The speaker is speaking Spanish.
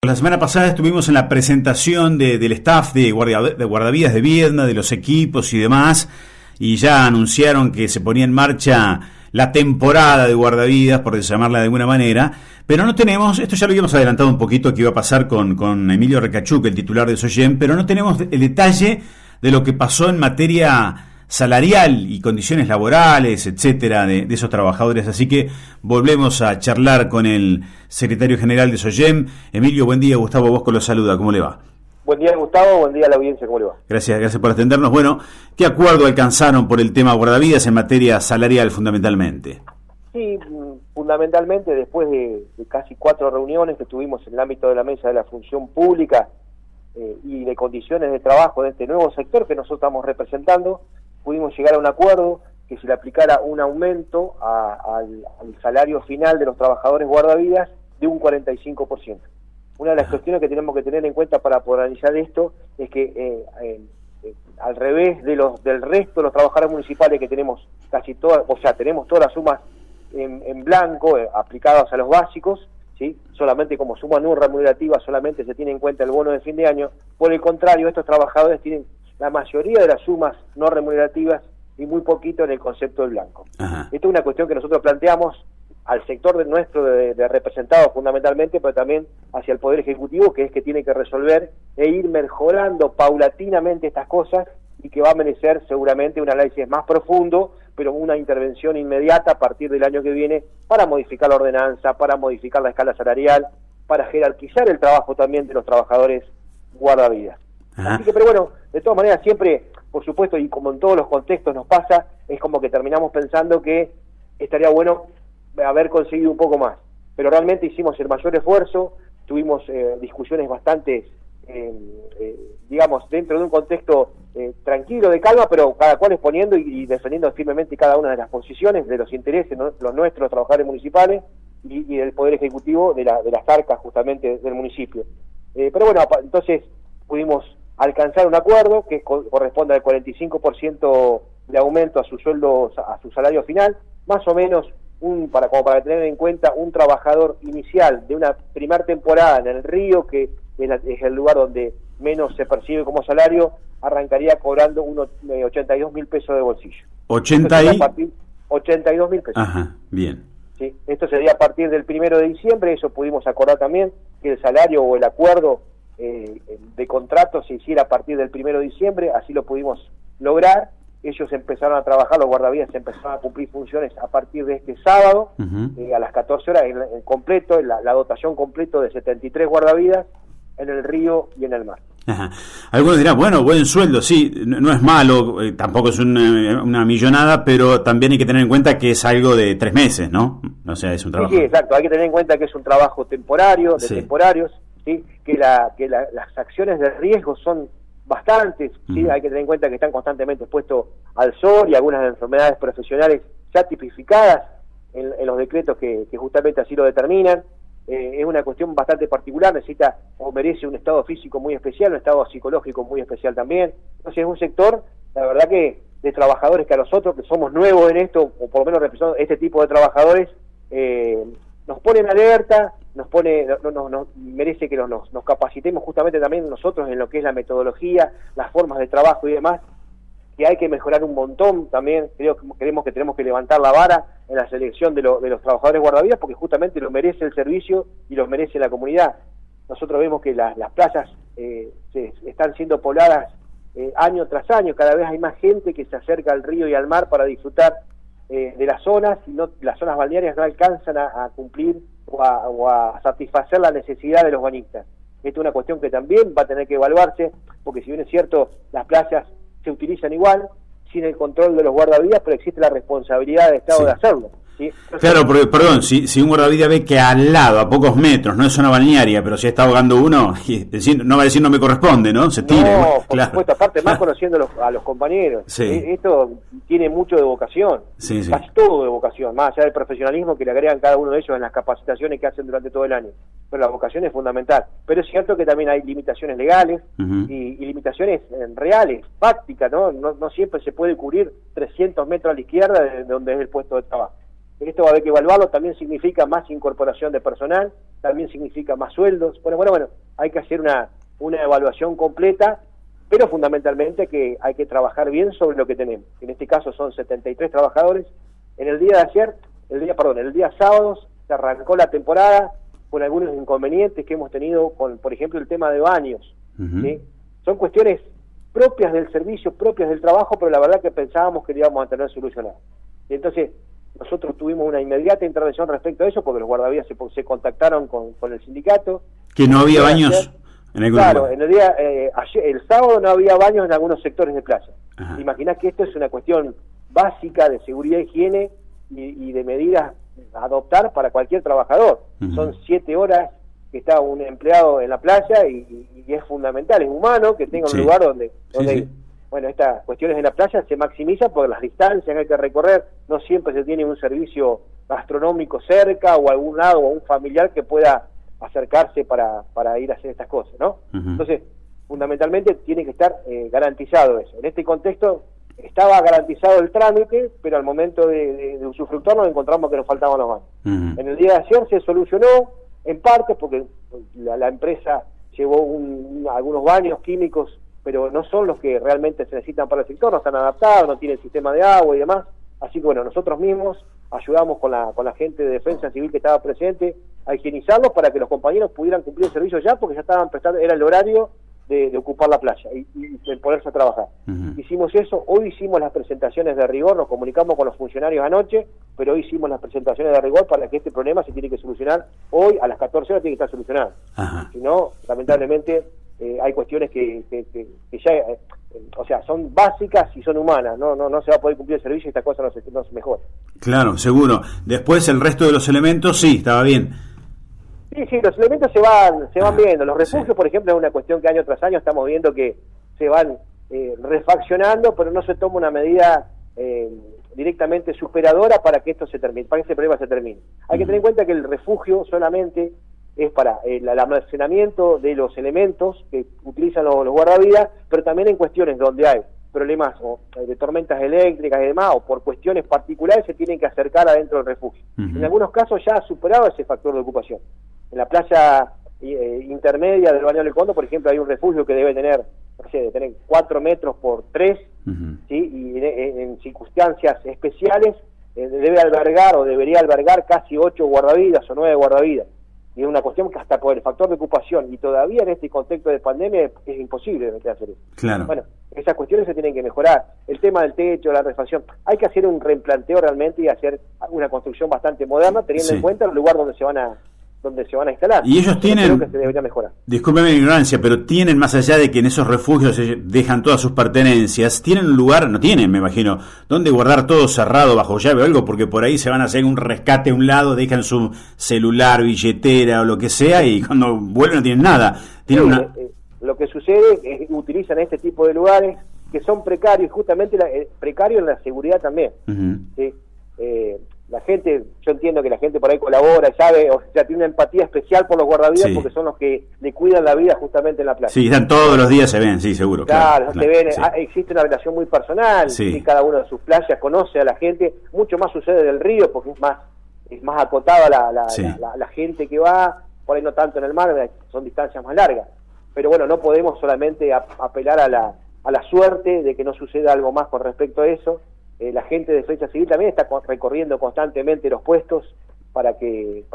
La semana pasada estuvimos en la presentación del staff de guardavidas de Viedma, de los equipos y demás, y ya anunciaron que se ponía en marcha la temporada de guardavidas, por llamarla de alguna manera, pero no tenemos, esto ya lo habíamos adelantado un poquito que iba a pasar con Emilio Recachuk, el titular de SOGEM, pero no tenemos el detalle de lo que pasó en materia salarial y condiciones laborales, etcétera, de esos trabajadores. Así que volvemos a charlar con el secretario general de SOGEM. Emilio, buen día. Gustavo Bosco lo saluda. ¿Cómo le va? Buen día, Gustavo. Buen día a la audiencia. ¿Cómo le va? Gracias por atendernos. Bueno, ¿qué acuerdo alcanzaron por el tema guardavidas en materia salarial fundamentalmente? Sí, fundamentalmente después de casi 4 reuniones que tuvimos en el ámbito de la mesa de la función pública y de condiciones de trabajo de este nuevo sector que nosotros estamos representando, pudimos llegar a un acuerdo que se le aplicara un aumento al salario final de los trabajadores guardavidas de un 45%. Una de las cuestiones que tenemos que tener en cuenta para poder analizar esto es que al revés del resto de los trabajadores municipales que tenemos casi todas, o sea, tenemos todas las sumas en blanco aplicadas a los básicos, ¿sí? Solamente como suma no remunerativa solamente se tiene en cuenta el bono de fin de año. Por el contrario, estos trabajadores tienen la mayoría de las sumas no remunerativas y muy poquito en el concepto del blanco. Ajá. Esto es una cuestión que nosotros planteamos al sector nuestro de representados fundamentalmente, pero también hacia el Poder Ejecutivo, que es que tiene que resolver e ir mejorando paulatinamente estas cosas y que va a merecer seguramente un análisis más profundo, pero una intervención inmediata a partir del año que viene para modificar la ordenanza, para modificar la escala salarial, para jerarquizar el trabajo también de los trabajadores guardavidas. Así que, pero bueno, de todas maneras siempre, por supuesto, y como en todos los contextos nos pasa, es como que terminamos pensando que estaría bueno haber conseguido un poco más. Pero realmente hicimos el mayor esfuerzo, tuvimos discusiones bastante, digamos, dentro de un contexto tranquilo, de calma, pero cada cual exponiendo y defendiendo firmemente cada una de las posiciones, de los intereses, ¿no? Los nuestros, los trabajadores municipales, y del Poder Ejecutivo de las arcas justamente del municipio. Pero bueno, entonces pudimos alcanzar un acuerdo que corresponde al 45% de aumento a su sueldo, a su salario final, más o menos para tener en cuenta un trabajador inicial de una primera temporada en el Río, que es el lugar donde menos se percibe como salario, arrancaría cobrando unos 82.000 pesos de bolsillo. 82.000 pesos. Ajá, bien. Sí, esto sería a partir del 1 de diciembre, eso pudimos acordar también, que el salario o el acuerdo de contrato se hiciera a partir del 1 de diciembre, así lo pudimos lograr. Ellos empezaron a trabajar, los guardavidas empezaron a cumplir funciones a partir de este sábado, a las 14 horas, en completo, la dotación completo de 73 guardavidas en el río y en el mar. Ajá. Algunos dirán, bueno, buen sueldo, sí, no es malo, tampoco es una millonada, pero también hay que tener en cuenta que es algo de 3 meses, ¿no? O sea, es un trabajo. Sí, exacto, hay que tener en cuenta que es un trabajo temporario, de temporarios, ¿sí? Que las acciones de riesgo son bastantes, ¿sí? Hay que tener en cuenta que están constantemente expuestos al sol y algunas enfermedades profesionales ya tipificadas en los decretos que justamente así lo determinan. Es una cuestión bastante particular, necesita o merece un estado físico muy especial, un estado psicológico muy especial también. Entonces es un sector, la verdad que de trabajadores que a nosotros, que somos nuevos en esto, o por lo menos representamos este tipo de trabajadores, nos ponen alerta, nos merece que nos capacitemos justamente también nosotros en lo que es la metodología, las formas de trabajo y demás, que hay que mejorar un montón también. Creemos que tenemos que levantar la vara en la selección de los trabajadores guardavidas, porque justamente lo merece el servicio y lo merece la comunidad. Nosotros vemos que las playas están siendo pobladas año tras año, cada vez hay más gente que se acerca al río y al mar para disfrutar de las zonas, y las zonas balnearias no alcanzan a cumplir o a satisfacer la necesidad de los bañistas. Esta es una cuestión que también va a tener que evaluarse, porque si bien es cierto, las playas se utilizan igual, sin el control de los guardavidas, pero existe la responsabilidad del Estado de hacerlo, ¿sí? Entonces, claro, perdón, si un guardavida ve que al lado, a pocos metros, no es zona balnearia, pero si está ahogando uno, no va a decir no me corresponde, ¿no? Se tira. No, por supuesto, aparte más conociendo a los compañeros. Sí. Esto tiene mucho de vocación, casi todo de vocación, más allá del profesionalismo que le agregan cada uno de ellos en las capacitaciones que hacen durante todo el año. Pero la vocación es fundamental. Pero es cierto que también hay limitaciones legales y limitaciones reales, fácticas, ¿no? No siempre se puede cubrir 300 metros a la izquierda de donde es el puesto de trabajo. esto va a haber que evaluarlo, también significa más incorporación de personal, también significa más sueldos. Bueno, hay que hacer una evaluación completa, pero fundamentalmente que hay que trabajar bien sobre lo que tenemos. En este caso son 73 trabajadores. En el día el día sábado se arrancó la temporada con algunos inconvenientes que hemos tenido con, por ejemplo, el tema de baños. ¿Sí? Son cuestiones propias del servicio, propias del trabajo, pero la verdad que pensábamos que lo íbamos a tener solucionado. Y entonces nosotros tuvimos una inmediata intervención respecto a eso, porque los guardavidas se contactaron con el sindicato. Que no había baños en algún lugar. Claro, el sábado no había baños en algunos sectores de playa. Imaginás que esto es una cuestión básica de seguridad, higiene y de medidas a adoptar para cualquier trabajador. Son 7 horas que está un empleado en la playa y es fundamental, es humano que tenga un lugar donde bueno, estas cuestiones en la playa se maximizan por las distancias que hay que recorrer. No siempre se tiene un servicio gastronómico cerca o algún lado o un familiar que pueda acercarse para ir a hacer estas cosas, ¿no? Entonces, fundamentalmente tiene que estar garantizado eso. En este contexto estaba garantizado el trámite, pero al momento de usufructuar nos encontramos que nos faltaban los baños. En el día de ayer se solucionó en parte porque la empresa llevó algunos baños químicos, pero no son los que realmente se necesitan para el sector, no están adaptados, no tienen sistema de agua y demás. Así que bueno, nosotros mismos ayudamos con la gente de Defensa Civil que estaba presente a higienizarlos para que los compañeros pudieran cumplir el servicio ya, porque ya estaban prestando, era el horario de ocupar la playa y de ponerse a trabajar. Hicimos eso, hoy hicimos las presentaciones de rigor, nos comunicamos con los funcionarios anoche, pero hoy hicimos las presentaciones de rigor para que este problema se tiene que solucionar hoy a las 14 horas, tiene que estar solucionado. Si no, lamentablemente hay cuestiones que ya, o sea, son básicas y son humanas, no se va a poder cumplir el servicio y esta cosa no se mejora. Claro, seguro. Después el resto de los elementos sí, estaba bien. Sí, los elementos se van viendo. Los refugios, por ejemplo, es una cuestión que año tras año estamos viendo que se van refaccionando, pero no se toma una medida directamente superadora para que esto se termine, para que ese problema se termine. Hay que tener en cuenta que el refugio solamente es para el almacenamiento de los elementos que utilizan los guardavidas, pero también en cuestiones donde hay problemas de tormentas eléctricas y demás, o por cuestiones particulares se tienen que acercar adentro del refugio. En algunos casos ya ha superado ese factor de ocupación. En la playa intermedia del Balneario del Condo, por ejemplo, hay un refugio que debe tener, no sé, de tener 4 metros por 3, ¿sí? Y en circunstancias especiales debe albergar o debería albergar casi 8 guardavidas o 9 guardavidas. Y es una cuestión que hasta por el factor de ocupación y todavía en este contexto de pandemia es imposible hacer eso. Claro. Bueno, esas cuestiones se tienen que mejorar. El tema del techo, la refacción, hay que hacer un replanteo realmente y hacer una construcción bastante moderna teniendo en cuenta el lugar donde se van a instalar. Y ellos tienen, creo que se debería mejorar. Discúlpeme mi ignorancia, pero tienen, más allá de que en esos refugios dejan todas sus pertenencias, tienen un lugar, no tienen, me imagino, donde guardar todo cerrado bajo llave o algo, porque por ahí se van a hacer un rescate a un lado, dejan su celular, billetera o lo que sea, y cuando vuelven no tienen nada. Tienen lo que sucede es que utilizan este tipo de lugares que son precarios, justamente precario en la seguridad también. ¿Sí? La gente, yo entiendo que la gente por ahí colabora, sabe, o sea, tiene una empatía especial por los guardavidas porque son los que le cuidan la vida justamente en la playa. Sí, están todos los días, se ven, sí, seguro. Claro, se ven, existe una relación muy personal, y cada una de sus playas conoce a la gente, mucho más sucede del río porque es más acotada la gente que va, por ahí no tanto en el mar, son distancias más largas. Pero bueno, no podemos solamente apelar a la suerte de que no suceda algo más con respecto a eso. La gente de Defensa Civil también está recorriendo constantemente los puestos para que